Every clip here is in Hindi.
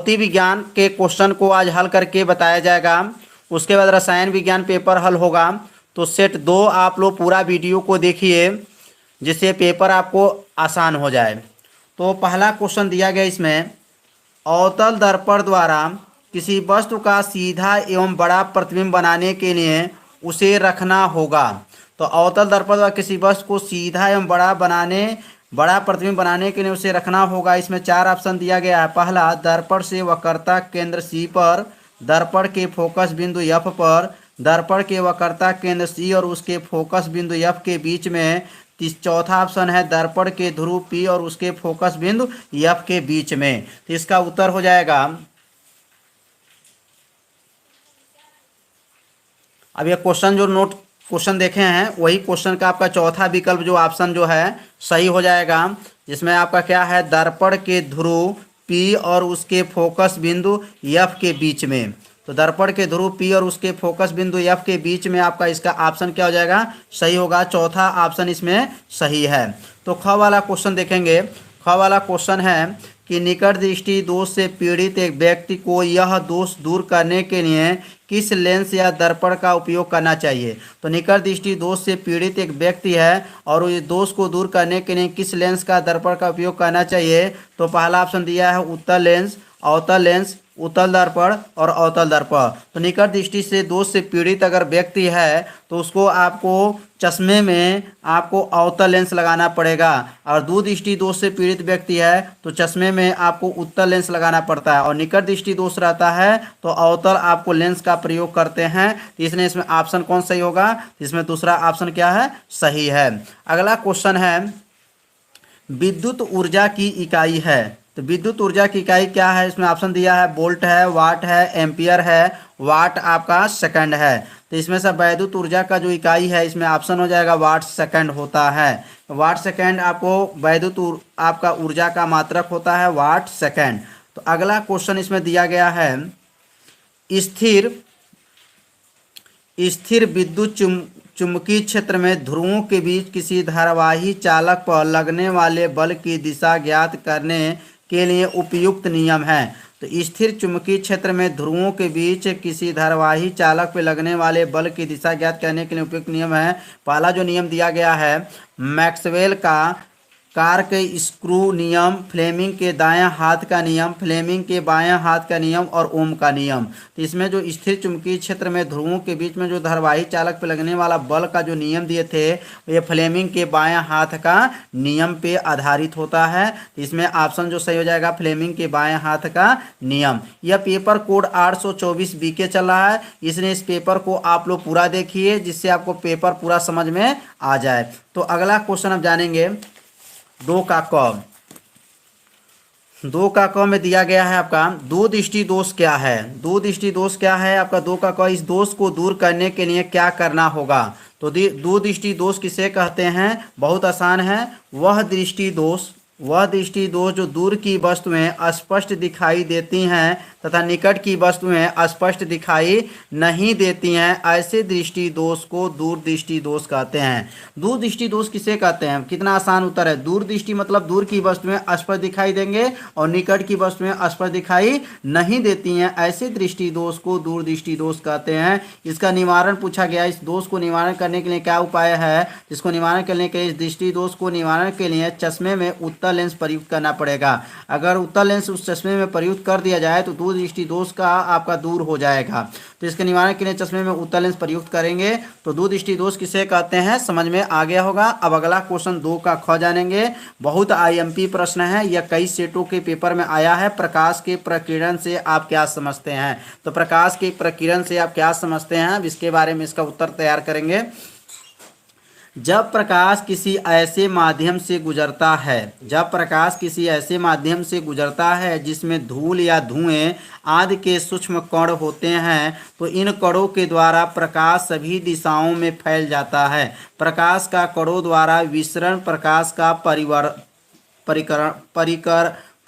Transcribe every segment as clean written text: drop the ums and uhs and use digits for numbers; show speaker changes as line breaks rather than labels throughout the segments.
भौतिक विज्ञान के क्वेश्चन को आज हल करके बताया जाएगा। उसके बाद रसायन विज्ञान पेपर हल होगा। तो सेट 2 आप लोग पूरा वीडियो को देखिए जिससे पेपर आपको आसान हो जाए। तो पहला क्वेश्चन दिया गया इसमें, अवतल दर्पण द्वारा किसी वस्तु का सीधा एवं बड़ा प्रतिबिंब बनाने के लिए उसे रखना होगा। तो अवतल दर्पण द्वारा किसी वस्तु को सीधा एवं बड़ा प्रतिबिंब बनाने के लिए उसे रखना होगा। इसमें 4 ऑप्शन दिया गया है। पहला, दर्पण से वक्रता केंद्र सी पर, दर्पण के फोकस बिंदु एफ पर, दर्पण के वक्रता केंद्र सी और उसके फोकस बिंदु एफ के बीच में। चौथा ऑप्शन है दर्पण के ध्रुव पी और उसके फोकस बिंदु एफ के बीच में। तो इसका उत्तर हो जाएगा, अब ये क्वेश्चन देखे हैं वही क्वेश्चन का आपका चौथा विकल्प जो ऑप्शन जो है सही हो जाएगा। जिसमें आपका क्या है, दर्पण के ध्रुव पी और उसके फोकस बिंदु एफ के बीच में। तो दर्पण के ध्रुव पी और उसके फोकस बिंदु एफ के बीच में आपका इसका ऑप्शन क्या हो जाएगा, सही होगा। चौथा ऑप्शन इसमें सही है। तो ख वाला क्वेश्चन देखेंगे। ख वाला क्वेश्चन है कि निकट दृष्टि दोष से पीड़ित एक व्यक्ति को यह दोष दूर करने के लिए किस लेंस या दर्पण का उपयोग करना चाहिए। तो निकट दृष्टि दोष से पीड़ित एक व्यक्ति है और इस दोष को दूर करने के लिए किस लेंस का दर्पण का उपयोग करना चाहिए। तो पहला ऑप्शन दिया है उत्तल लेंस, अवतल लेंस, उत्तल दर्पण और अवतल दर्पण। तो निकट दृष्टि से दोष से पीड़ित अगर व्यक्ति है तो उसको आपको चश्मे में आपको अवतल लेंस लगाना पड़ेगा। और दूर दृष्टि दोष से पीड़ित व्यक्ति है तो चश्मे में आपको उत्तल लेंस लगाना पड़ता है। और निकट दृष्टि दोष रहता है तो अवतल आपको लेंस का प्रयोग करते हैं। तो इसलिए इसमें ऑप्शन कौन सही होगा, इसमें दूसरा ऑप्शन क्या है, सही है। अगला क्वेश्चन है, विद्युत ऊर्जा की इकाई है। तो विद्युत ऊर्जा की इकाई क्या है, इसमें ऑप्शन दिया है वोल्ट है, वाट है, एम्पियर है, वाट आपका सेकंड है। तो इसमें से वैद्युत ऊर्जा का जो इकाई है इसमें ऑप्शन हो जाएगा वाट सेकंड होता है। वाट सेकंड आपको वैद्युत आपका ऊर्जा का मात्रक होता है वाट सेकंड। तो अगला क्वेश्चन इसमें दिया गया है, स्थिर विद्युत चुंबकीय क्षेत्र में ध्रुवों के बीच किसी धारावाही चालक पर लगने वाले बल की दिशा ज्ञात करने के लिए उपयुक्त नियम है। तो स्थिर चुंबकीय क्षेत्र में ध्रुवों के बीच किसी धारावाही चालक पर लगने वाले बल की दिशा ज्ञात करने के लिए उपयुक्त नियम है। पहला जो नियम दिया गया है मैक्सवेल का कार के स्क्रू नियम, फ्लेमिंग के दायां हाथ का नियम, फ्लेमिंग के बायां हाथ का नियम और ओम का नियम। तो इसमें जो स्थिर चुंबकीय क्षेत्र में ध्रुवों के बीच में जो धारावाही चालक पे लगने वाला बल का जो नियम दिए थे ये फ्लेमिंग के बायां हाथ का नियम पे आधारित होता है। तो इसमें ऑप्शन जो सही हो जाएगा फ्लेमिंग के बायां हाथ का नियम। यह पेपर कोड 824 बीके चल रहा है, इसलिए इस पेपर को आप लोग पूरा देखिए जिससे आपको पेपर पूरा समझ में आ जाए। तो अगला क्वेश्चन अब जानेंगे 2 का क में दिया गया है आपका दो दृष्टि दोष क्या है। दो दृष्टि दोष क्या है आपका 2 का क, इस दोष को दूर करने के लिए क्या करना होगा। तो दो दृष्टि दोष किसे कहते हैं, बहुत आसान है। वह दृष्टि दोष जो दूर की वस्तुएं स्पष्ट दिखाई देती हैं तथा निकट की वस्तुएं स्पष्ट दिखाई नहीं देती हैं, ऐसे दृष्टि दोष को दूर दृष्टि दोष कहते हैं। दूर दृष्टि दोष किसे कहते हैं, कितना आसान उत्तर है। दूर दृष्टि मतलब दूर की वस्तुएं स्पष्ट दिखाई देंगे और निकट की वस्तुएं स्पष्ट दिखाई नहीं देती हैं, ऐसे दृष्टि दोष को दूर दृष्टि दोष कहते हैं। इसका निवारण पूछा गया, इस दोष को निवारण करने के लिए क्या उपाय है। इसको निवारण करने के लिए, इस दृष्टि दोष को निवारण के लिए चश्मे में उत्तल लेंस प्रयुक्त करना पड़ेगा। अगर उत्तल लेंस उस चश्मे में प्रयुक्त कर दिया जाए तो दूर दृष्टि दोष का आपका दूर हो जाएगा। तो इसके निवारण के लिए चश्मे में उत्तल लेंस प्रयुक्त करेंगे तो दूर दृष्टि दोष किसे कहते हैं, समझ में आ गया होगा। अब अगला क्वेश्चन 2 का ख जानेंगे। बहुत आईएमपी प्रश्न है, यह कई सेटों के पेपर में आया है। प्रकाश के प्रकीर्णन से आप क्या समझते हैं। तो प्रकाश के प्रकीर्णन से आप क्या समझते हैं, अब इसके बारे में इसका उत्तर तैयार करेंगे। जब प्रकाश किसी ऐसे माध्यम से गुजरता है जिसमें धूल या धुएं आदि के सूक्ष्म कण होते हैं तो इन कणों के द्वारा प्रकाश सभी दिशाओं में फैल जाता है। प्रकाश का कणों द्वारा विसरण प्रकाश का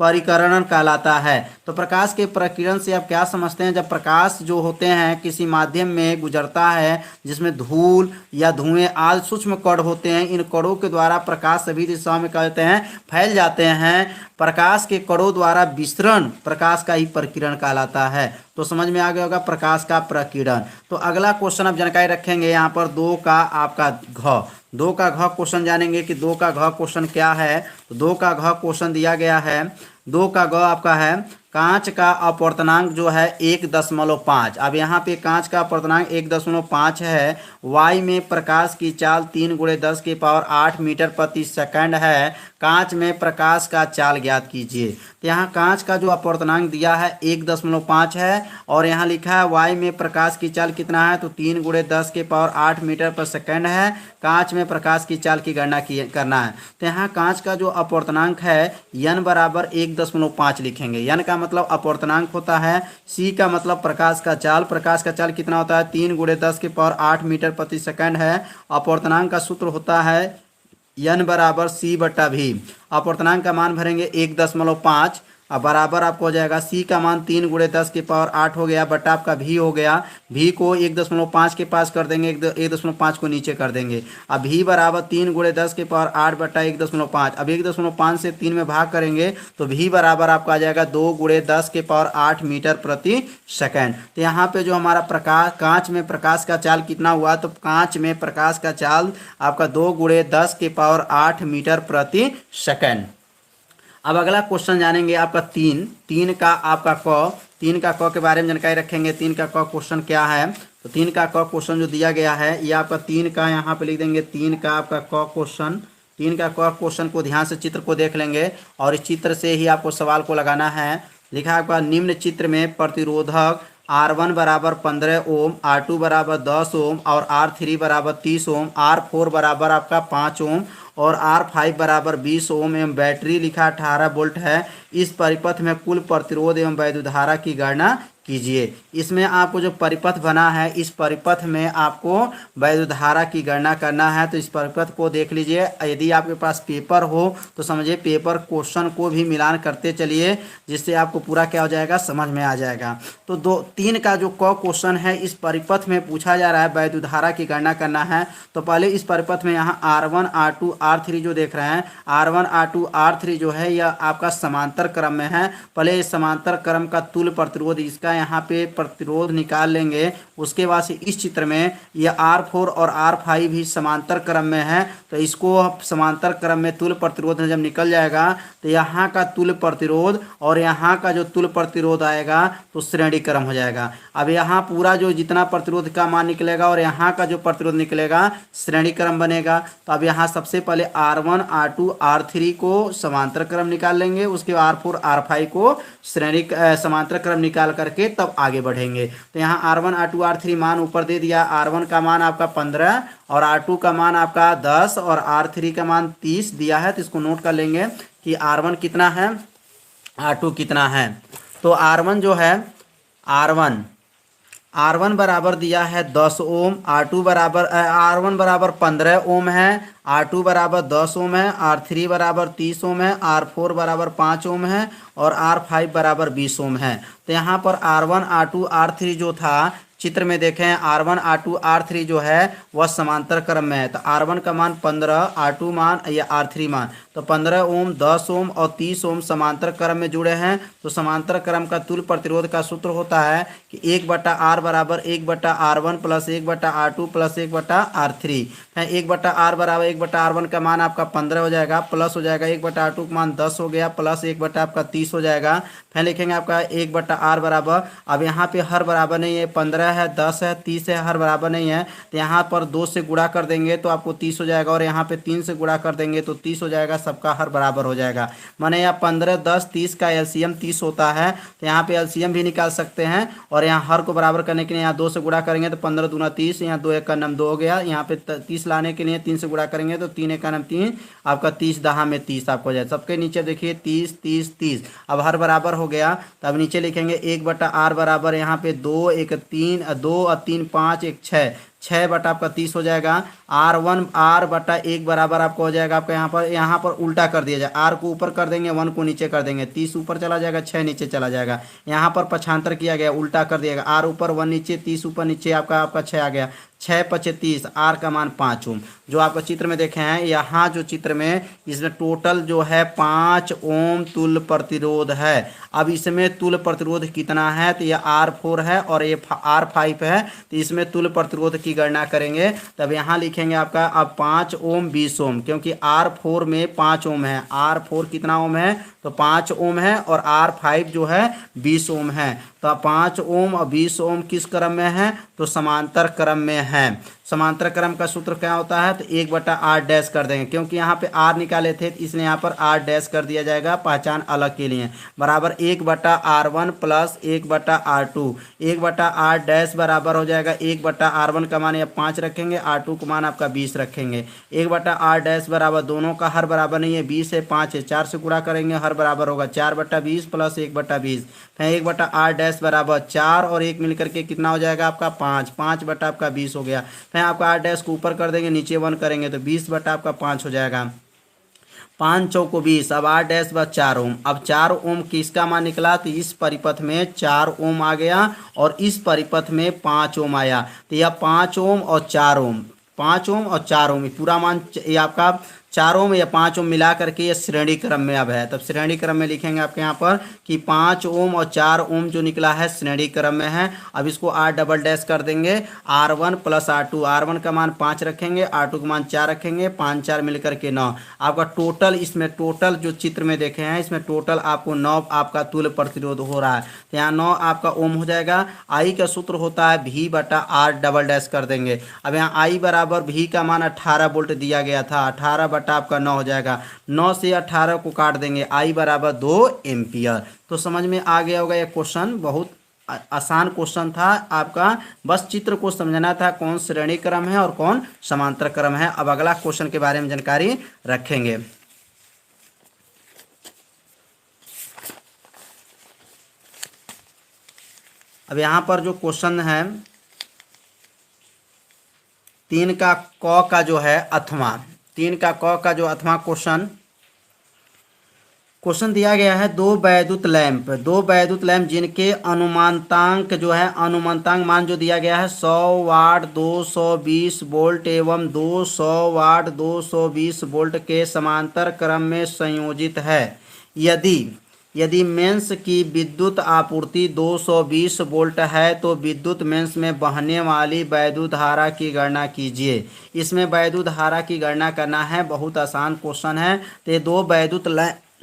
परिकरण कहलाता है। तो प्रकाश के प्रकीर्णन से आप क्या समझते हैं, जब प्रकाश जो होते हैं किसी माध्यम में गुजरता है जिसमें धूल या धुएं आदि सूक्ष्म कण होते हैं, इन कणों के द्वारा प्रकाश सभी दिशाओं में कहते हैं फैल जाते हैं। प्रकाश के कणों द्वारा विसरण प्रकाश का ही प्रकीर्णन कहलाता है। तो समझ में आ गया होगा प्रकाश का प्रकीर्णन। तो अगला क्वेश्चन आप जानकारी रखेंगे यहाँ पर 2 का आपका घ, 2 का घ क्वेश्चन जानेंगे कि 2 का घ क्वेश्चन क्या है। तो 2 का घ क्वेश्चन दिया गया है, 2 का ग आपका है कांच का अपवर्तनांक जो है 1.5। अब यहाँ पे कांच का अपवर्तनांक 1.5 है। वाई में प्रकाश की चाल 3×10⁸ मीटर प्रति सेकंड है। कांच में प्रकाश का चाल ज्ञात कीजिए। तो यहाँ कांच का जो अपवर्तनांक दिया है 1.5 है और यहाँ लिखा है वाई में प्रकाश की चाल कितना है, तो 3×10⁸ मीटर पर सेकंड है। कांच में प्रकाश की चाल की गणना करना है। तो यहाँ कांच का जो अपवर्तनांक है n बराबर 1.5 लिखेंगे। n का मतलब अपवर्तनांक होता है, c का मतलब प्रकाश का चाल। प्रकाश का चाल कितना होता है 3×10⁸ मीटर प्रति सेकंड है। अपवर्तनांक का सूत्र होता है n बराबर c/v। अपवर्तनांक का मान भरेंगे 1.5 अब बराबर आपको हो जाएगा c का मान 3×10⁸ हो गया बटा आपका v हो गया। v को 1.5 के पास कर देंगे, 1.5 को नीचे कर देंगे। अब v बराबर 3×10⁸ बटा 1.5। अब 1.5 से 3 में भाग करेंगे तो v बराबर आपका आ जाएगा 2×10⁸ मीटर प्रति सेकंड। तो यहाँ पे जो हमारा प्रकाश कांच में प्रकाश का चाल कितना हुआ, तो कांच में प्रकाश का चाल आपका 2×10⁸ मीटर प्रति सेकंड। अब अगला क्वेश्चन जानेंगे आपका 3 का आपका क, 3 का क के बारे में जानकारी रखेंगे। 3 का क क्वेश्चन क्या है, तो 3 का क क्वेश्चन जो दिया गया है ये आपका 3 का यहाँ पे लिख देंगे। 3 का आपका क क्वेश्चन, 3 का क क्वेश्चन को ध्यान से चित्र को देख लेंगे और इस चित्र से ही आपको सवाल को लगाना है। लिखा है आपका निम्न चित्र में प्रतिरोधक R1 बराबर 15 ओम, R2 बराबर 10 ओम और R3 बराबर 30 ओम, R4 बराबर आपका 5 ओम और R5 बराबर 20 ओम एवं बैटरी लिखा 18 वोल्ट है। इस परिपथ में कुल प्रतिरोध एवं वैद्युत धारा की गणना कीजिए। इसमें आपको जो परिपथ बना है इस परिपथ में आपको वैद्युत धारा की गणना करना है। तो इस परिपथ को देख लीजिए। यदि आपके पास पेपर हो तो समझिए पेपर क्वेश्चन को भी मिलान करते चलिए, जिससे आपको पूरा क्या हो जाएगा समझ में आ जाएगा। तो 3 का जो क क्वेश्चन है इस परिपथ में पूछा जा रहा है वैद्युत धारा की गणना करना है। तो पहले इस परिपथ में यहाँ R1 R2 R3 जो देख रहे हैं, R1 R2 R3 जो है यह आपका समांतर क्रम में है। पहले इस समांतर क्रम का तुल्य प्रतिरोध इसका यहाँ पे प्रतिरोध निकाल लेंगे। उसके बाद से इस चित्र में यह R4 और R5 भी समांतर क्रम में है। तो इसको समांतर क्रम में तुल्य प्रतिरोध जब निकल जाएगा तो यहाँ का तुल्य प्रतिरोध और यहाँ का जो तुल्य प्रतिरोध आएगा तो श्रेणी क्रम हो जाएगा। अब यहाँ पूरा जो जितना प्रतिरोध का मान निकलेगा और यहाँ का जो प्रतिरोध निकलेगा श्रेणी क्रम बनेगा। तो अब यहाँ सबसे पहले R1 R2 R3 को समांतर क्रम निकाल लेंगे, उसके R4 R5 को श्रेणी समांतर क्रम निकाल करके तब आगे बढ़ेंगे। तो यहाँ R1 R2 R3 मान ऊपर दे दिया। R1 का मान आपका 15 और R2 का मान आपका 10 और R3 का मान 30 दिया है। तो इसको नोट कर लेंगे कि R1 कितना है, R2 कितना है। तो R1 जो है R1 बराबर दिया है 10 ओम, R1 बराबर 15 ओम है, R2 बराबर 10 ओम है, R3 बराबर 30 ओम है, R4 बराबर 5 ओम है और R5 बराबर 20 ओम है। तो यहाँ पर R1 R2 R3 जो था चित्र में देखें R1 R2 R3 जो है वह समांतर क्रम में है। तो R1 का मान 15, R2 मान या R3 मान, तो 15 ओम 10 ओम और 30 ओम समांतर क्रम में जुड़े हैं। तो समांतर क्रम का तुल्य प्रतिरोध का सूत्र होता है कि 1/R बराबर 1/R1 plus 1/R2 plus 1/R3 है। 1/R बराबर 1/R1 का मान आपका 15 हो जाएगा, प्लस हो जाएगा 1/R2 का मान 10 हो गया, प्लस 1/आपका 30 हो जाएगा। फिर लिखेंगे आपका 1/R बराबर, अब यहाँ पे हर बराबर नहीं है, 15 है, 10 है, 30 है, हर बराबर नहीं है। तो यहाँ पर 2 से गुणा कर देंगे तो आपको 30 हो जाएगा और यहाँ पे 3 से गुणा कर देंगे तो 30 हो जाएगा। सबका हर बराबर हो जाएगा। माने यहाँ 15 10 30 का एलसीएम 30 होता है। तो यहाँ पे एलसीएम भी निकाल सकते हैं और यहाँ हर को बराबर करने के लिए यहाँ 2 से गुणा करेंगे तो 15 दूना 30, यहाँ 2 1 9 2 हो गया। यहाँ पे 30 लाने के लिए 3 से गुणा करेंगे तो 3 1 9 3, आपका 30 10 में 30 आपको हो जाए। सबके नीचे देखिए 30 30 30, अब हर बराबर हो गया। तो अब नीचे लिखेंगे 1/R बराबर यहाँ पे 2 1 3 2 और 3 5 1 6, 6 बटा आपका 30 हो जाएगा। R1 R बटा 1 बराबर आपको हो जाएगा आपका यहाँ पर उल्टा कर दिया जाए, R को ऊपर कर देंगे, 1 को नीचे कर देंगे, 30 ऊपर चला जाएगा, 6 नीचे चला जाएगा। यहाँ पर पक्षांतर किया गया, उल्टा कर दिया गया, R ऊपर 1 नीचे, 30 ऊपर नीचे, आपका 6 आ गया। 6 पचे 30, R का मान 5 ओम। जो आपका चित्र में देखे हैं, यहाँ जो चित्र में इसमें टोटल जो है 5 ओम तुल्य प्रतिरोध है। अब इसमें तुल्य प्रतिरोध कितना है, तो यह R4 है और ये R5 है, तो इसमें तुल्य प्रतिरोध की गणना करेंगे। तब यहाँ लिखेंगे आपका अब 5 ओम 20 ओम, क्योंकि R4 में 5 ओम है। R4 कितना ओम है, तो 5 ओम है, और R5 जो है 20 ओम है। तो 5 ओम और 20 ओम किस क्रम में है, तो समांतर क्रम में है। समांतर क्रम का सूत्र क्या होता है, तो 1 बटा R डैश कर देंगे, क्योंकि यहाँ पे R निकाले थे, इसलिए यहाँ पर R डैश कर दिया जाएगा पहचान अलग के लिए, बराबर 1 बटा R1 प्लस 1 बटा R2। 1 बटा R डैश बराबर हो जाएगा 1 बटा R1 का मान या 5 रखेंगे, R2 का मान आपका 20 रखेंगे। 1 बटा R डैश बराबर, दोनों का हर बराबर नहीं है, 20 है 5 है, 4 से गुणा करेंगे, हर बराबर होगा 4 बटा 20 प्लस 1 बटा 20। फिर 1 बटा R डैश बराबर 4 और 1 मिलकर के कितना हो जाएगा आपका 5, 5 बटा आपका 20 हो गया। फिर आपका R डैश को ऊपर कर देंगे, नीचे 1 करेंगे, तो 20 बटा आपका 5 हो जाएगा। 5 चौको 20, अब R डैश बस 4 ओम। अब 4 ओम किसका मान निकला, तो इस परिपथ में 4 ओम आ गया और इस परिपथ में 5 ओम आया। तो यह 5 ओम और 4 ओम, 5 ओम और 4 ओम पूरा मान ये आपका 4 ओम या 5 ओम मिला करके ये श्रेणी क्रम में अब है। तब श्रेणी क्रम में लिखेंगे आपके यहाँ पर कि 5 ओम और 4 ओम जो निकला है श्रेणी क्रम में है। अब इसको R डबल डैश कर देंगे, R1 प्लस R2। R1 का मान 5 रखेंगे, R2 का मान 4 रखेंगे, 5 4 मिलकर के 9। आपका टोटल, इसमें टोटल जो चित्र में देखे हैं, इसमें टोटल आपको 9 आपका तुल्य प्रतिरोध हो रहा है। तो यहाँ 9 आपका ओम हो जाएगा। I का सूत्र होता है V बटा R डबल डैश कर देंगे। अब यहाँ I बराबर V का मान 18 वोल्ट दिया गया था, 18 बटा आपका 9 हो जाएगा। 9 से 18 को काट देंगे, I बराबर 2 एम्पियर। तो समझ में आ गया होगा, ये क्वेश्चन बहुत आसान क्वेश्चन था आपका, बस चित्र को समझना था कौन श्रेणी क्रम है और कौन समांतर क्रम है। अब अगला क्वेश्चन के बारे में जानकारी रखेंगे। अब यहाँ पर जो क्वेश्चन है 3 का क का जो है अथवा, 3 का क का जो अथवा क्वेश्चन दिया गया है। दो वैद्युत लैंप जिनके अनुमानतांक जो है, अनुमानतांक मान जो दिया गया है 100 वाट 220 वोल्ट एवं 200 वाट 220 वोल्ट के समांतर क्रम में संयोजित है। यदि मेंस की विद्युत आपूर्ति 220 वोल्ट है तो विद्युत मेंस में बहने वाली वैद्युत धारा की गणना कीजिए। इसमें वैद्युत धारा की गणना करना है, बहुत आसान क्वेश्चन है। तो ये दो वैद्युत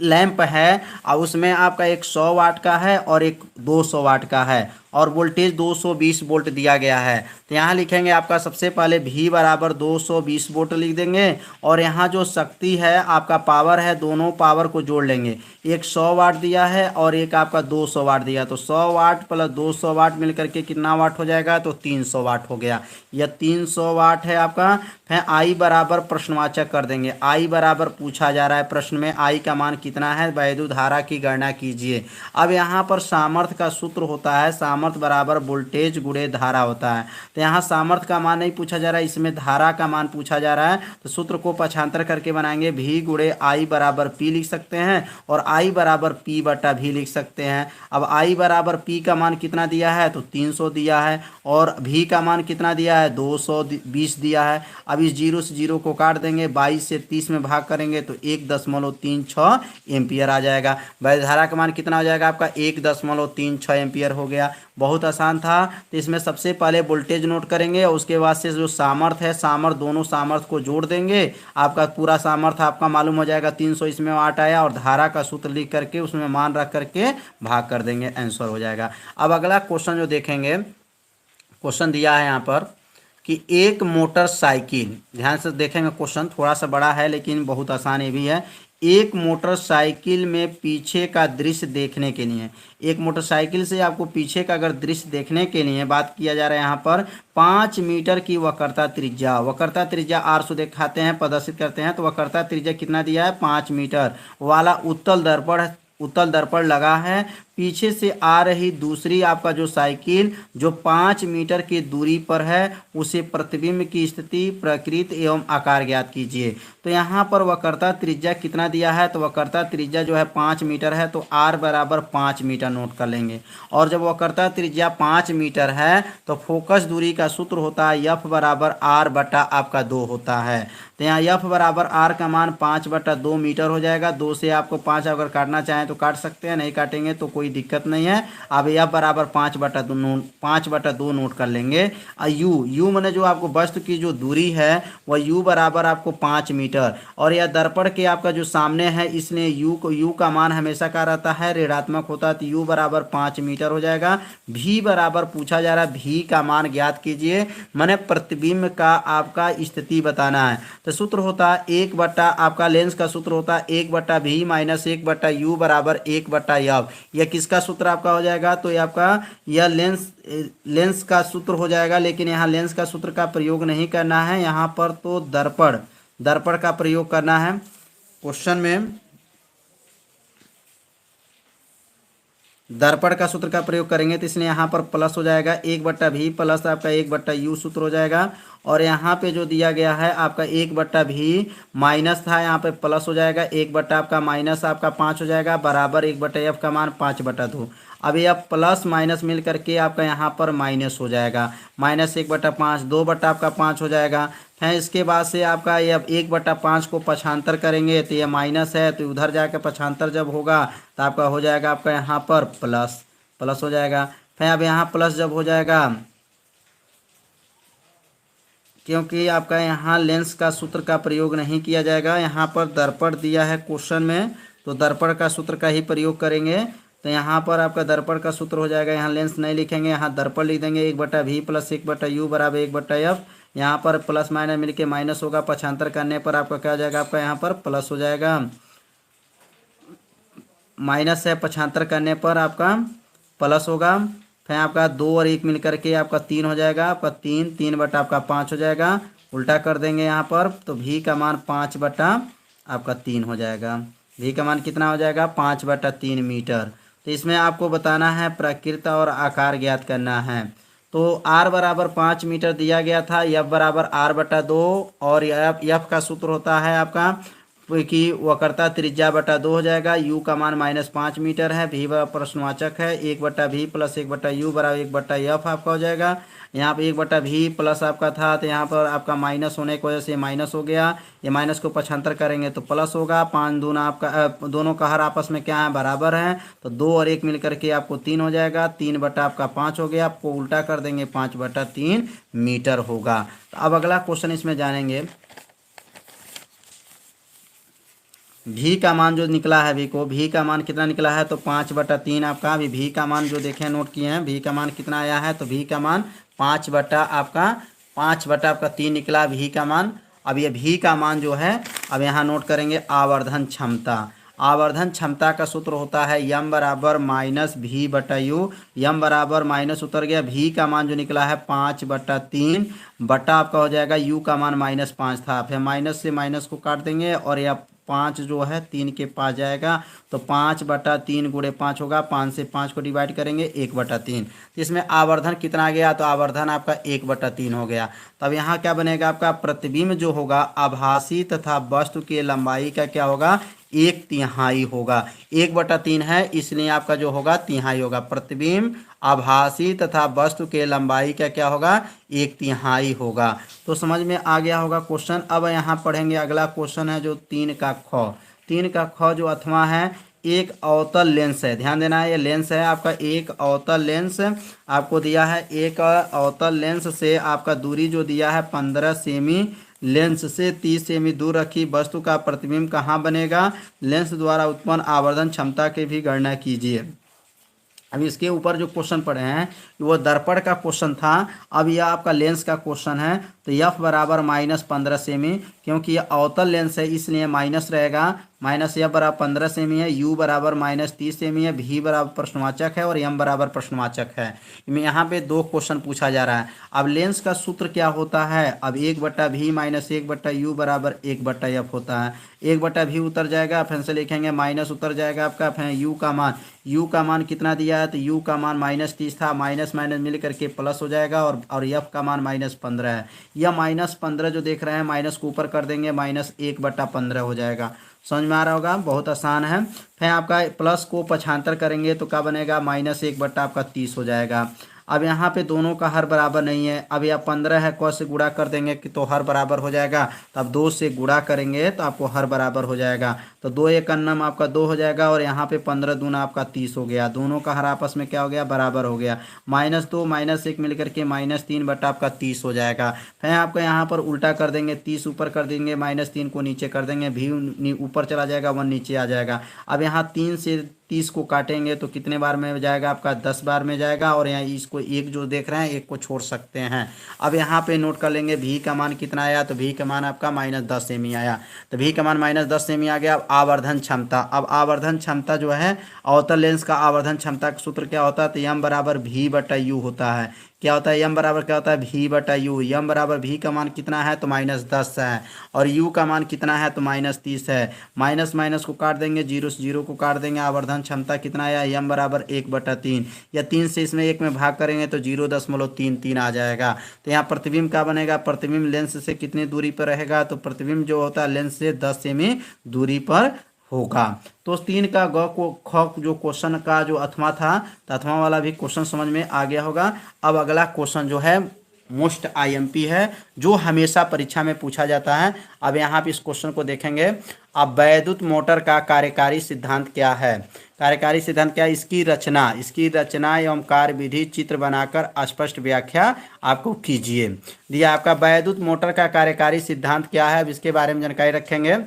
लैंप है और उसमें आपका एक 100 वाट का है और एक 200 वाट का है और वोल्टेज 220 वोल्ट दिया गया है। तो यहाँ लिखेंगे आपका सबसे पहले V बराबर 220 वोल्ट लिख देंगे और यहाँ जो शक्ति है आपका पावर है, दोनों पावर को जोड़ लेंगे। एक 100 वाट दिया है और एक आपका 200 वाट दिया, तो 100 वाट प्लस 200 वाट मिलकर के कितना वाट हो जाएगा, तो 300 वाट हो गया। यह 300 वाट है आपका। फिर I बराबर प्रश्नवाचक कर देंगे, I बराबर पूछा जा रहा है प्रश्न में I का मान कितना है, वैद्युत धारा की गणना कीजिए। अब यहाँ पर सामर्थ्य का सूत्र होता है, सामर्थ्य बराबर वोल्टेज गुणे धारा होता है। तो यहाँ सामर्थ्य का मान नहीं पूछा जा रहा है, इसमें धारा का मान पूछा जा रहा है। तो सूत्र को पक्षांतर करके बनाएंगे, V गुणे I बराबर P लिख सकते हैं और I बराबर P बटा V लिख सकते हैं। अब I बराबर P का मान कितना दिया है, तो 300 दिया है और V का मान कितना दिया है, 220 दिया है। अब इस 0 से 0 को काट देंगे, 22 से 30 में भाग करेंगे तो 1.36 एम्पियर आ जाएगा। वैद्युत धारा का मान कितना हो जाएगा आपका, 1.36 एम्पियर हो गया। बहुत आसान था। तो इसमें सबसे पहले वोल्टेज नोट करेंगे और उसके बाद से जो सामर्थ्य है, सामर्थ्य दोनों सामर्थ्य को जोड़ देंगे। आपका पूरा सामर्थ्य आपका मालूम हो जाएगा, 300 इसमें वाट आया और धारा का सूत्र लिख करके उसमें मान रख करके भाग कर देंगे, आंसर हो जाएगा। अब अगला क्वेश्चन जो देखेंगे, क्वेश्चन दिया है यहाँ पर कि एक मोटरसाइकिल, ध्यान से देखेंगे क्वेश्चन थोड़ा सा बड़ा है लेकिन बहुत आसान ये भी है। एक मोटरसाइकिल में पीछे का दृश्य देखने के लिए, एक मोटरसाइकिल से आपको पीछे का अगर दृश्य देखने के लिए बात किया जा रहा है यहाँ पर 5 मीटर की वक्रता त्रिज्या आर से दिखाते हैं, प्रदर्शित करते हैं। तो वक्रता त्रिज्या कितना दिया है, 5 मीटर वाला उत्तल दर्पण लगा है। पीछे से आ रही दूसरी आपका जो साइकिल जो 5 मीटर की दूरी पर है उसे प्रतिबिंब की स्थिति, प्रकृति एवं आकार ज्ञात कीजिए। तो यहाँ पर वक्रता त्रिज्या कितना दिया है, तो वक्रता त्रिज्या जो है 5 मीटर है, तो r बराबर 5 मीटर नोट कर लेंगे। और जब वक्रता त्रिज्या 5 मीटर है तो फोकस दूरी का सूत्र होता है f बराबर r बटा आपका 2 होता है। तो यहाँ f बराबर r का मान 5/2 मीटर हो जाएगा। 2 से आपको 5 अगर काटना चाहें तो काट सकते हैं, नहीं काटेंगे तो कोई दिक्कत नहीं है। अब f बराबर 5/2 नोट कर लेंगे। u मैंने जो आपको वस्तु की जो दूरी है वह u बराबर आपको 5 मीटर, और यह दर्पण के आपका जो सामने है इसलिए u का मान हमेशा का रहता है ऋणात्मक होता है, तो u बराबर 5 मीटर हो जाएगा। v बराबर पूछा जा रहा है, v का मान ज्ञात कीजिए, मैंने प्रतिबिंब का आपका स्थिति बताना है। तो सूत्र होता है 1 बटा आपका लेंस का सूत्र होता है 1/v माइनस 1/u बराबर 1/f। यह किसका सूत्र आपका हो जाएगा, तो ये आपका यह लेंस का सूत्र हो जाएगा। लेकिन यहाँ लेंस का सूत्र का प्रयोग नहीं करना है, यहाँ पर तो दर्पण का प्रयोग करना है। क्वेश्चन में दर्पण का सूत्र का प्रयोग करेंगे तो इसलिए यहाँ पर प्लस हो जाएगा 1/v प्लस आपका 1/u सूत्र हो जाएगा। और यहाँ पे जो दिया गया है आपका 1/v माइनस था, यहाँ पे प्लस हो जाएगा 1 आपका माइनस आपका 5 हो जाएगा बराबर 1/f का मान 5/2। अब यह प्लस माइनस मिल करके आपका यहाँ पर माइनस हो जाएगा, माइनस 1/5 2 आपका 5 हो जाएगा। फिर इसके बाद से आपका ये अब 1/5 को पक्षांतर करेंगे तो ये माइनस है, तो उधर जाकर पक्षांतर जब होगा तो आपका हो जाएगा आपका यहाँ पर प्लस हो जाएगा। फिर अब यहाँ प्लस जब हो जाएगा, क्योंकि आपका यहाँ लेंस का सूत्र का प्रयोग नहीं किया जाएगा, यहाँ पर दर्पण दिया है क्वेश्चन में, तो दर्पण का सूत्र का ही प्रयोग करेंगे। तो यहाँ पर आपका दर्पण का सूत्र हो जाएगा, यहाँ लेंस नहीं लिखेंगे, यहाँ दर्पण लिख देंगे 1/v प्लस 1/u बराबर 1/f। यहाँ पर प्लस माइनस मिलके माइनस होगा, पक्षांतर करने पर आपका क्या हो जाएगा, आपका यहाँ पर प्लस हो जाएगा। माइनस है, पक्षांतर करने पर आपका प्लस होगा। फिर आपका 2 और 1 मिल करके आपका 3 हो जाएगा, आपका 3/5 हो जाएगा। उल्टा कर देंगे यहाँ पर, तो v का मान 5/3 हो जाएगा। v का मान कितना हो जाएगा, 5/3 मीटर। तो इसमें आपको बताना है प्रकृति और आकार ज्ञात करना है। तो r बराबर 5 मीटर दिया गया था, f बराबर r/2, और f का सूत्र होता है आपका कि वक्रता त्रिज्या बटा 2 हो जाएगा। u का मान -5 मीटर है, v प्रश्नवाचक है, 1/v प्लस 1/u बराबर 1/f आपका हो जाएगा। यहाँ पे 1/v प्लस आपका था, तो यहाँ पर आपका माइनस होने की वजह से माइनस हो गया। ये माइनस को पक्षांतर करेंगे तो प्लस होगा। 5 दूना आपका दोनों का हर आपस में क्या है, बराबर है, तो 2 और 1 मिल करके आपको 3 हो जाएगा। 3/5 हो गया, आपको उल्टा कर देंगे 5/3 मीटर होगा। तो अब अगला क्वेश्चन इसमें जानेंगे। भी का मान जो निकला है, भी का मान कितना निकला है, तो 5/3 आपका। अभी भी का मान जो देखें नोट किए हैं, भी का मान कितना आया है, तो भी का मान 5/3 निकला भी का मान। अब ये भी का मान जो है, अब यहाँ नोट करेंगे आवर्धन क्षमता। आवर्धन क्षमता का सूत्र होता है m बराबर -v/u। m बराबर माइनस उतर गया, भी का मान जो निकला है 5/3 बटा आपका हो जाएगा u का मान -5 था। फिर माइनस से माइनस को काट देंगे और यह 5 जो है 3 के पास जाएगा, तो 5/3 गुणे 5 होगा। 5 से 5 को डिवाइड करेंगे 1/3। तो इसमें आवर्धन कितना आ गया, तो आवर्धन आपका 1/3 हो गया। तब यहाँ क्या बनेगा, आपका प्रतिबिंब जो होगा आभासी तथा वस्तु की लंबाई का क्या होगा, 1/3 होगा। 1/3 है इसलिए आपका जो होगा तिहाई होगा। प्रतिबिंब आभासी तथा वस्तु के लंबाई का क्या होगा, 1/3 होगा। तो समझ में आ गया होगा क्वेश्चन। अब यहाँ पढ़ेंगे अगला क्वेश्चन है जो 3 का ख जो अथवा है, एक अवतल लेंस है। ध्यान देना है, ये लेंस है आपका, एक अवतल लेंस आपको दिया है। एक अवतल लेंस से आपका दूरी जो दिया है 15 सेमी, लेंस से 30 सेमी दूर रखी वस्तु का प्रतिबिंब कहाँ बनेगा, लेंस द्वारा उत्पन्न आवर्धन क्षमता की भी गणना कीजिए। अभी इसके ऊपर जो क्वेश्चन पढ़े हैं वो दर्पण का क्वेश्चन था, अब यह आपका लेंस का क्वेश्चन है। तो f बराबर -15 सेमी, क्योंकि ये अवतल लेंस है इसलिए माइनस रहेगा। माइनस एफ बराबर 15 सेमी है, यू बराबर -30 सेमी है, भी बराबर प्रश्नवाचक है और एम बराबर प्रश्नवाचक है। यहाँ पे 2 क्वेश्चन पूछा जा रहा है। अब लेंस का सूत्र क्या होता है, अब 1/v माइनस 1/u बराबर 1/f होता है। 1/v उतर जाएगा, फिर से लिखेंगे माइनस उतर जाएगा आपका, फिर यू का मान कितना दिया है, तो यू का मान -30 था, माइनस माइनस मिल करके प्लस हो जाएगा और एफ का मान -15 है। यह -15 जो देख रहे हैं माइनस को ऊपर कर देंगे, -1/15 हो जाएगा। समझ में आ रहा होगा, बहुत आसान है। फिर आपका प्लस को पक्षांतर करेंगे तो क्या बनेगा, -1/30 हो जाएगा। अब यहाँ पे दोनों का हर बराबर नहीं है। अब यह 15 है, क से गुणा कर देंगे कि तो हर बराबर हो जाएगा। तो अब 2 से गुणा करेंगे तो आपको हर बराबर हो जाएगा। तो 2 एक अन्नम आपका 2 हो जाएगा और यहाँ पे 15 दूना आपका 30 हो गया। दोनों का हर आपस में क्या हो गया, बराबर हो गया। -2 -1 मिलकर के -3/30 हो जाएगा। फिर आपको यहाँ पर उल्टा कर देंगे, 30 ऊपर कर देंगे, -3 को नीचे कर देंगे, भी ऊपर चला जाएगा, 1 नीचे आ जाएगा। अब यहाँ 3 से 30 को काटेंगे तो कितने बार में जाएगा आपका, 10 बार में जाएगा। और यहाँ इसको एक जो देख रहे हैं एक को छोड़ सकते हैं। अब यहाँ पे नोट कर लेंगे भी का मान कितना आया, तो भी का मान आपका -10 सेमी आया। तो भी का मान -10 सेमी आ गया। अब आवर्धन क्षमता, अब आवर्धन क्षमता जो है अवतल लेंस का आवर्धन क्षमता का सूत्र क्या होता है, तो एम बराबर v/u होता है। क्या होता है, एम बराबर क्या होता है, v/u। एम बराबर भी का मान कितना है, तो -10 है और u का मान कितना है, तो -30 है। माइनस माइनस को काट देंगे, 0 से 0 को काट देंगे। आवर्धन क्षमता कितना आया, एम बराबर 1/3 या 3 से इसमें 1 में भाग करेंगे तो 0.33 आ जाएगा। तो यहाँ प्रतिबिंब क्या बनेगा, प्रतिबिंब लेंस से कितनी दूरी पर रहेगा, तो प्रतिबिंब जो होता है लेंस से 10 सेमी दूरी पर होगा। तो 3 का ग को ख जो क्वेश्चन का जो अथवा था, तो अथवा वाला भी क्वेश्चन समझ में आ गया होगा। अब अगला क्वेश्चन जो है मोस्ट आईएमपी है, जो हमेशा परीक्षा में पूछा जाता है। अब यहाँ पे इस क्वेश्चन को देखेंगे। अब वैद्युत मोटर का कार्यकारी सिद्धांत क्या है, कार्यकारी सिद्धांत क्या है, इसकी रचना एवं कार्य विधि चित्र बनाकर स्पष्ट व्याख्या आपको कीजिए। दिया आपका वैद्युत मोटर का कार्यकारी सिद्धांत क्या है, अब इसके बारे में जानकारी रखेंगे।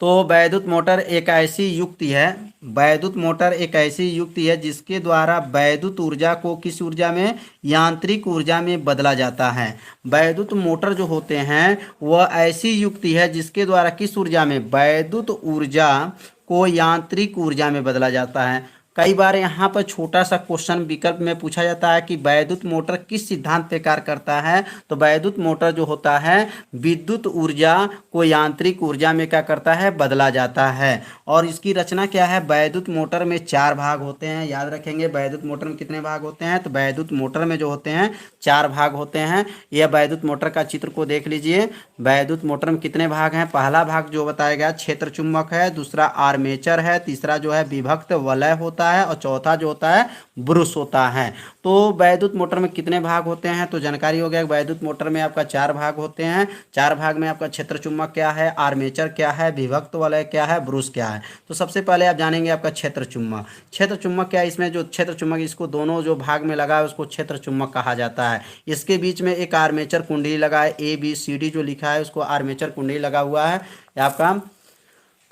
तो वैद्युत मोटर एक ऐसी युक्ति है, वैद्युत मोटर एक ऐसी युक्ति है जिसके द्वारा वैद्युत ऊर्जा को किस ऊर्जा में, यांत्रिक ऊर्जा में बदला जाता है। वैद्युत मोटर जो होते हैं वह ऐसी युक्ति है जिसके द्वारा किस ऊर्जा में, वैद्युत ऊर्जा को यांत्रिक ऊर्जा में बदला जाता है। कई बार यहाँ पर छोटा सा क्वेश्चन विकल्प में पूछा जाता है कि वैद्युत मोटर किस सिद्धांत पे कार्य करता है, तो वैद्युत मोटर जो होता है विद्युत ऊर्जा को यांत्रिक ऊर्जा में क्या करता है, बदला जाता है। और इसकी रचना क्या है, वैद्युत मोटर में 4 भाग होते हैं। याद रखेंगे वैद्युत मोटर में कितने भाग होते हैं, तो वैद्युत मोटर में जो होते हैं 4 भाग होते हैं। यह वैद्युत मोटर का चित्र को देख लीजिए। वैद्युत मोटर में कितने भाग हैं, पहला भाग जो बताया गया क्षेत्र चुंबक है, दूसरा आर्मेचर है, तीसरा जो है विभक्त वलय होता है और चौथा जो होता है ब्रुश होता है। तो वैद्युत मोटर में कितने भाग होते हैं, तो जानकारी हो गया। वैद्युत मोटर में आपका 4 भाग होते हैं। 4 भाग में आपका क्षेत्र चुंबक क्या है, आर्मेचर क्या है, विभक्त वलय क्या है, ब्रुश क्या है। तो सबसे पहले आप जानेंगे आपका क्षेत्र चुंबक। क्षेत्र चुंबक क्या है, इसमें जो क्षेत्र चुंबक इसको दोनों जो भाग में लगा है उसको क्षेत्र चुंबक कहा जाता है। इसके बीच में एक आर्मेचर कुंडली लगा है, ABCD जो लिखा है उसको आर्मेचर कुंडली लगा हुआ है आपका।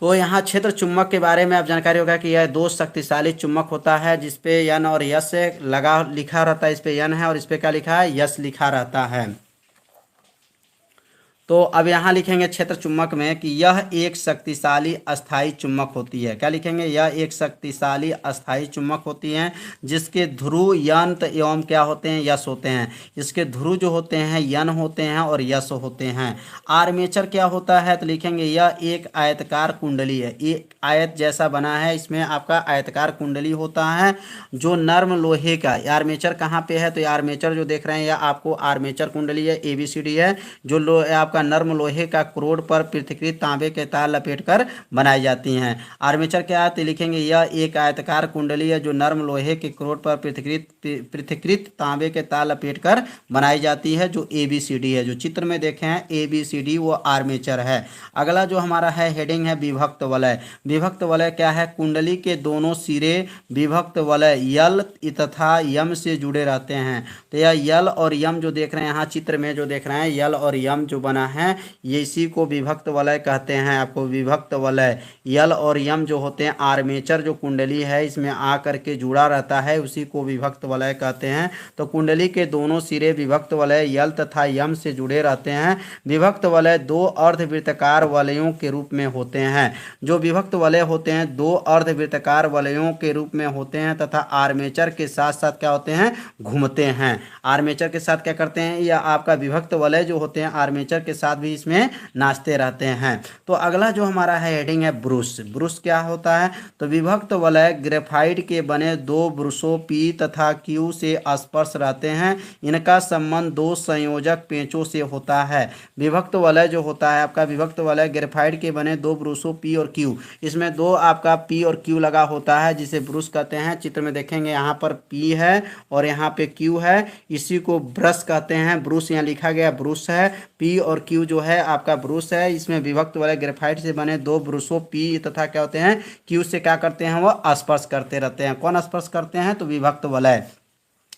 तो यहाँ क्षेत्र चुंबक के बारे में आप जानकारी होगा कि यह 2 शक्तिशाली चुंबक होता है जिसपे N और S लगा लिखा रहता है। इस पे N है और इस पे क्या लिखा है, S लिखा रहता है। तो अब यहाँ लिखेंगे क्षेत्र चुंबक में कि यह एक शक्तिशाली अस्थायी चुंबक होती है। क्या लिखेंगे, यह एक शक्तिशाली अस्थायी चुंबक होती है जिसके ध्रुव यंत एवं क्या होते हैं, यश होते हैं। इसके ध्रुव जो होते हैं यन होते हैं और यश होते हैं। आर्मेचर क्या होता है, तो लिखेंगे यह एक आयतकार कुंडली है, एक आयत जैसा बना है, इसमें आपका आयतकार कुंडली होता है जो नर्म लोहे का। आर्मेचर कहाँ पे है, तो आर्मेचर जो देख रहे हैं यह आपको आर्मेचर कुंडली है, ABCD है, जो आपका नर्म लोहे का क्रोड पर पृथक्कृत तांबे के तार लपेटकर बनाई जाती हैं। आर्मेचर क्या है, तो लिखेंगे यह एक आयताकार कुंडली है जो नर्म लोहे के क्रोड पर पृथक्कृत तांबे के तार लपेटकर बनाई जाती है, जो ABCD है। जो चित्र में देखे हैं ABCD वो आर्मेचर है। अगला जो हमारा है हेडिंग है विभक्त वलय। विभक्त वलय क्या है, कुंडली के दोनों सिरे विभक्त वलय यल तथा यम से जुड़े रहते हैं। तो यह यल और यम जो देख रहे हैं यहाँ चित्र में जो देख रहे हैं यल और यम जो बना है, ये इसी को विभक्त वलय कहते हैं। आपको विभक्त वलय यल और यम जो होते हैं, आर्मेचर जो कुंडली है इसमें आ करके जुड़ा रहता है, उसी को विभक्त वलय कहते हैं। तो कुंडली के दोनों सिरे विभक्त वलय यल तथा यम से जुड़े रहते हैं। विभक्त वलय दो अर्धवृत्ताकार वलयों के रूप में होते हैं। जो विभक्त वलय होते हैं दो अर्धवृत्ताकार वलयों के रूप में होते हैं तथा आर्मेचर के साथ साथ क्या होते हैं, घूमते हैं। आर्मेचर के साथ क्या करते हैं, या आपका विभक्त वलय जो होते हैं आर्मेचर के साथ भी इसमें नाचते रहते हैं। तो अगला जो हमारा है हेडिंग है ब्रुश। ब्रुश क्या होता है, तो विभक्त वलय ग्रेफाइट के बने दो ब्रुशों पी तथा क्यू से स्पर्श रहते हैं। इनका संबंध दो संयोजक पेंचों से होता है। विभक्त वलय जो होता है आपका, विभक्त वलय ग्रेफाइट के बने दो ब्रुशों पी और क्यू, इसमें दो आपका पी और क्यू लगा होता है जिसे ब्रुश कहते हैं। चित्र में देखेंगे यहाँ पर पी है और यहाँ पे क्यू है, इसी को ब्रश कहते हैं। ब्रुश यहाँ लिखा गया ब्रुश है, पी और क्यू जो है आपका ब्रुश है। इसमें विभक्त वलय ग्रेफाइट से बने दो ब्रुशों पी तथा क्या होते हैं, क्यू से क्या करते हैं, वो स्पर्श करते रहते हैं। कौन स्पर्श करते हैं, तो विभक्त वलय।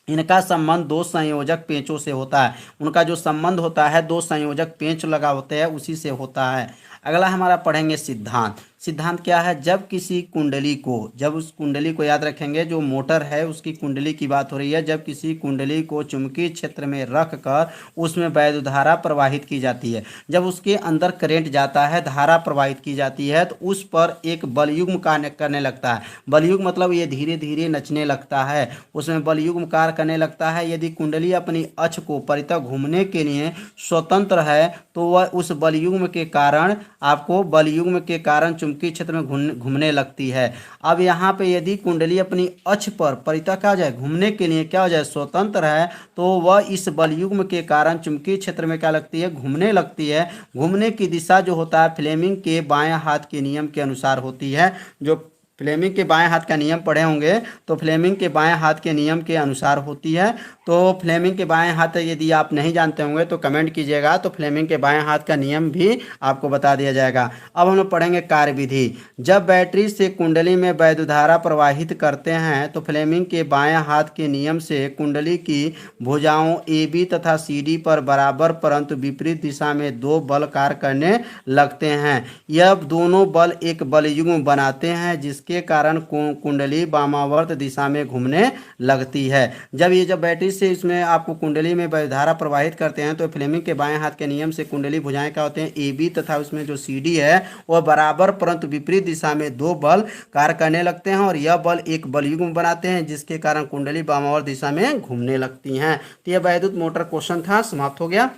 इनका संबंध दो संयोजक पेंचों से होता है। उनका जो संबंध होता है दो संयोजक पेंच लगा होते हैं उसी से होता है। अगला हमारा पढ़ेंगे सिद्धांत। सिद्धांत क्या है, जब किसी कुंडली को, जब उस कुंडली को याद रखेंगे, जो मोटर है उसकी कुंडली की बात हो रही है। जब किसी कुंडली को चुंबकीय क्षेत्र में रख कर उसमें वैद्युत धारा प्रवाहित की जाती है, जब उसके अंदर करंट जाता है, धारा प्रवाहित की जाती है, तो उस पर एक बलयुग्म कार्य करने लगता है। बलयुग्म मतलब ये धीरे धीरे नचने लगता है, उसमें बलयुग्म कार्य करने लगता है। यदि कुंडली अपनी अक्ष को परितः घूमने के लिए स्वतंत्र है तो वह उस बलयुग्म के कारण, आपको बलयुग्म के कारण चुंबकीय क्षेत्र में घूमने लगती है। अब यहाँ पे यदि कुंडली अपनी अक्ष पर परितः क्या हो जाए, घूमने के लिए क्या हो जाए, स्वतंत्र है, तो वह इस बलयुग्म के कारण चुंबकीय क्षेत्र में क्या लगती है, घूमने लगती है। घूमने की दिशा जो होता है फ्लेमिंग के बाएं हाथ के नियम के अनुसार होती है। जो फ्लेमिंग के बाएं हाथ का नियम पढ़े होंगे तो फ्लेमिंग के बाएं हाथ के नियम के अनुसार होती है। तो फ्लेमिंग के बाएं हाथ यदि आप नहीं जानते होंगे तो कमेंट कीजिएगा, तो फ्लेमिंग के बाएं हाथ का नियम भी आपको बता दिया जाएगा। अब हम लोग पढ़ेंगे कार्यविधि। जब बैटरी से कुंडली में वैद्युत धारा प्रवाहित करते हैं तो फ्लेमिंग के बाएं हाथ के नियम से कुंडली की भुजाओं ए बी तथा सी डी पर बराबर परंतु विपरीत दिशा में दो बल कार्य करने लगते हैं। यह दोनों बल एक बलयुग्म बनाते हैं जिसके के कारण कुंडली वामावर्त दिशा में घूमने लगती है। जब बैटरी से इसमें आपको कुंडली में धारा प्रवाहित करते हैं तो फ्लेमिंग के बाएं हाथ के नियम से कुंडली भुजाएं क्या होते हैं, ए बी तथा उसमें जो सी डी है वह बराबर परंतु विपरीत दिशा में दो बल कार्य करने लगते हैं और यह बल एक बलयुग्म बनाते हैं जिसके कारण कुंडली वामावर्त दिशा में घूमने लगती हैं। तो यह वैद्युत मोटर क्वेश्चन था, समाप्त हो गया।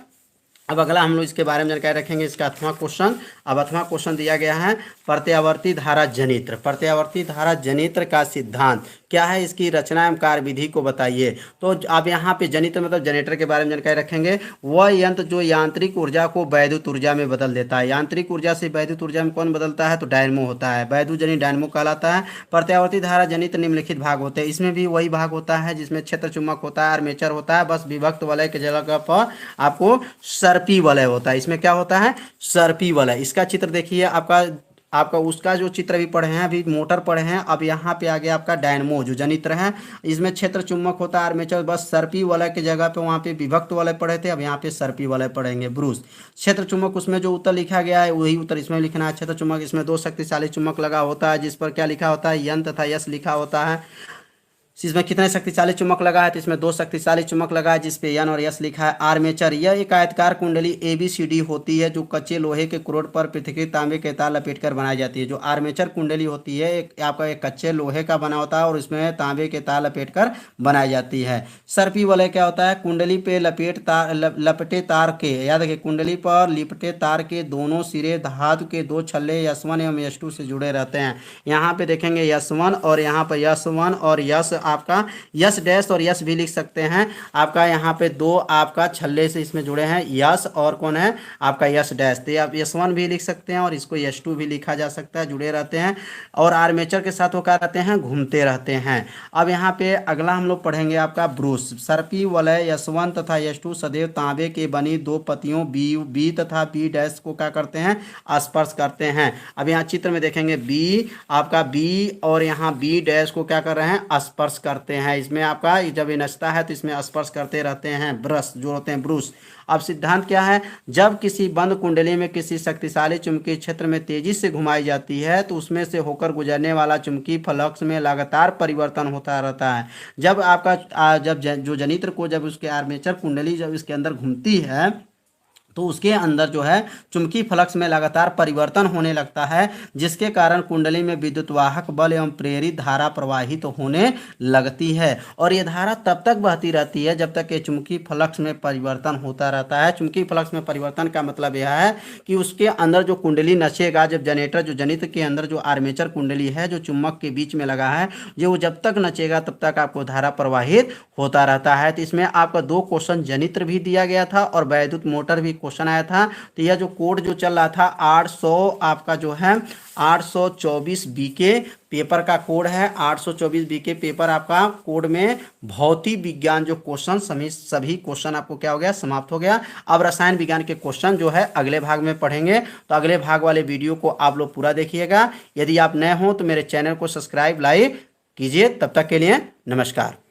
अब अगला हम लोग इसके बारे में जानकारी रखेंगे, इसका 8वां क्वेश्चन। अब 8वां क्वेश्चन दिया गया है प्रत्यावर्ती धारा जनित्र। प्रत्यावर्ती धारा जनित्र का सिद्धांत क्या है, इसकी रचना एवं कार्य विधि को बताइए। तो अब यहाँ पे जनित्र मतलब जनरेटर के बारे में जानकारी रखेंगे। वह यंत्र जो यांत्रिक ऊर्जा को वैद्युत ऊर्जा में बदल देता है। यांत्रिक ऊर्जा से वैद्युत ऊर्जा में कौन बदलता है, तो डायनमो होता है, वैद्युत जनित डायनमो कहलाता है। प्रत्यावर्ती धारा जनित्र निम्नलिखित भाग होते हैं। इसमें भी वही भाग होता है जिसमें क्षेत्र चुंबक होता है, आर्मेचर होता है, बस विभक्त वलय के जगह पर आपको सर्पी वलय होता है। इसमें क्या होता है, सर्पी वलय। इसका चित्र देखिए, आपका उसका जो चित्र भी पढ़े हैं, अभी मोटर पढ़े हैं, अब यहाँ पे आ गया आपका डायनमो जो जनित्र है। इसमें क्षेत्र चुंबक होता है, आर्मेचर, बस सर्पी वलय के जगह पे वहाँ पे विभक्त वलय पढ़े थे, अब यहाँ पे सर्पी वलय पढ़ेंगे। ब्रूस क्षेत्र चुंबक, उसमें जो उत्तर लिखा गया है वही उत्तर इसमें लिखना है। क्षेत्र चुंबक, इसमें दो शक्तिशाली चुंबक लगा होता है जिस पर क्या लिखा होता है, यन तथा यस लिखा होता है। इसमें कितने शक्तिशाली चुंबक लगा है, तो इसमें दो शक्तिशाली चुंबक लगा है जिसपे एन और एस लिखा है। आर्मेचर, यह एक आयतकार कुंडली ABCD होती है जो कच्चे लोहे के क्रोड पर पृथ्वी तांबे के तार लपेटकर बनाई जाती है। जो आर्मेचर कुंडली होती है आपका एक कच्चे लोहे का बना होता है और इसमें तांबे के तार लपेटकर बनाई जाती है। सर्पी वलय क्या होता है, कुंडली पे लपटे तार के, याद रखिए, कुंडली पर लिपटे तार के दोनों सिरे धातु के दो छल्ले S1 एवं S2 से जुड़े रहते हैं। यहाँ पे देखेंगे S1 और यहाँ पर S1 और यस आपका यस डैश और यस भी लिख सकते हैं। आपका यहाँ पे दो आपका छल्ले से इसमें जुड़े हैं, यस और कौन है आपका यस डैश, तो आप S1 भी लिख सकते हैं और इसको S2 भी लिखा जा सकता है, जुड़े रहते हैं और आर्मेचर के साथ वो क्या रहते हैं, घूमते रहते हैं। अब यहाँ पे अगला हम लोग पढ़ेंगे आपका ब्रूस। सर्पी वलय S1 तथा S2 सदैव तांबे के बनी दो पत्तियों बी तथा बी डैश को क्या करते हैं, स्पर्श करते हैं। अब यहाँ चित्र में देखेंगे बी आपका बी और यहाँ बी डैश को क्या कर रहे हैं, स्पर्श स्पर्श करते हैं। इसमें आपका जब ये नचता है तो इसमें स्पर्श करते रहते हैं ब्रश जो होते हैं ब्रूस। अब सिद्धांत क्या है, जब किसी बंद कुंडली में किसी शक्तिशाली चुंबकीय क्षेत्र में तेजी से घुमाई जाती है तो उसमें से होकर गुजरने वाला चुंबकीय फ्लक्स में लगातार परिवर्तन होता रहता है। जब आपका जो जनित्र को जब उसके आर्मेचर कुंडली जब इसके अंदर घूमती है तो उसके अंदर जो है चुंबकीय फ्लक्स में लगातार परिवर्तन होने लगता है, जिसके कारण कुंडली में विद्युत वाहक बल एवं प्रेरित धारा प्रवाहित तो होने लगती है। और ये धारा तब तक बहती रहती है जब तक ये चुंबकीय फ्लक्स में परिवर्तन होता रहता है। चुंबकीय फ्लक्स में परिवर्तन का मतलब यह है कि उसके अंदर जो कुंडली नचेगा, जब जो जनित्र के अंदर जो आर्मेचर कुंडली है जो चुंबक के बीच में लगा है, जो जब तक नचेगा तब तक आपको धारा प्रवाहित होता रहता है। तो इसमें आपका 2 क्वेश्चन जनित्र भी दिया गया था और वैद्युत मोटर भी क्वेश्चन आया था। तो यह जो कोड जो चल रहा था 800 आपका जो है 824 बीके पेपर का कोड है। 824 बीके पेपर आपका कोड में भौतिक विज्ञान जो क्वेश्चन सभी क्वेश्चन आपको क्या हो गया, समाप्त हो गया। अब रसायन विज्ञान के क्वेश्चन जो है अगले भाग में पढ़ेंगे, तो अगले भाग वाले वीडियो को आप लोग पूरा देखिएगा। यदि आप नए हो तो मेरे चैनल को सब्सक्राइब लाइक कीजिए। तब तक के लिए नमस्कार।